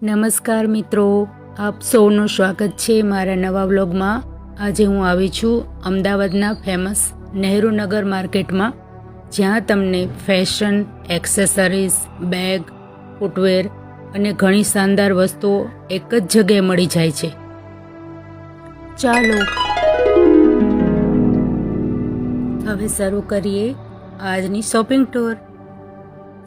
નમસ્કાર મિત્રો, આપ સૌનું સ્વાગત છે મારા નવા વ્લોગમાં। આજે હું આવી છું અમદાવાદના ફેમસ નહેરુનગર માર્કેટમાં, જ્યાં તમને ફેશન, એક્સેસરીઝ, બેગ, ફૂટવેર અને ઘણી શાનદાર વસ્તુઓ એક જ જગ્યાએ મળી જાય છે। ચાલો હવે શરૂ કરીએ આજની શોપિંગ ટૂર।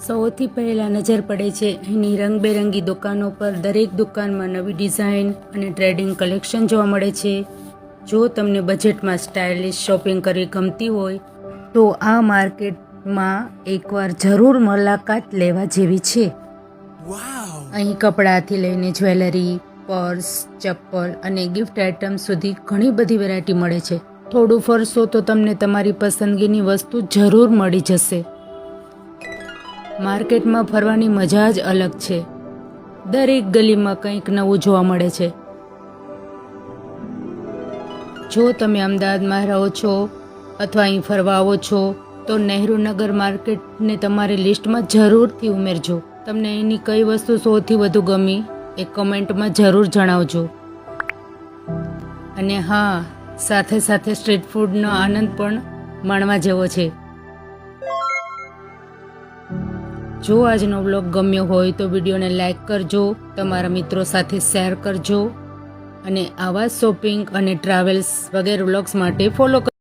સૌથી પહેલાં નજર પડે છે અહીંની રંગબેરંગી દુકાનો પર। દરેક દુકાનમાં નવી ડિઝાઇન અને ટ્રેડિંગ કલેક્શન જોવા મળે છે। જો તમને બજેટમાં સ્ટાઇલિશ શોપિંગ કરવી ગમતી હોય તો આ માર્કેટમાં એકવાર જરૂર મુલાકાત લેવા જેવી છે। અહીં કપડાથી લઈને જ્વેલરી, પર્સ, ચપ્પલ અને ગિફ્ટ આઇટમ સુધી ઘણી બધી વેરાયટી મળે છે। થોડું ફરશો તો તમને તમારી પસંદગીની વસ્તુ જરૂર મળી જશે। માર્કેટમાં ફરવાની મજા જ અલગ છે। દરેક ગલીમાં કંઈક નવું જોવા મળે છે। જો તમે અમદાવાદમાં રહો છો અથવા અહીં ફરવા આવો છો તો નહેરુનગર માર્કેટને તમારી લિસ્ટમાં જરૂરથી ઉમેરજો। તમને અહીંની કઈ વસ્તુ સૌથી વધુ ગમી એ કમેન્ટમાં જરૂર જણાવજો। અને હા, સાથે સાથે સ્ટ્રીટ ફૂડનો આનંદ પણ માણવા જેવો છે। જો આજનો વ્લોગ ગમ્યો હોય તો વિડીયોને લાઈક કરજો, તમારા મિત્રો સાથે શેર કરજો અને આવા શોપિંગ અને ટ્રાવેલ્સ વગેરે વ્લોગ્સ માટે ફોલો કરજો।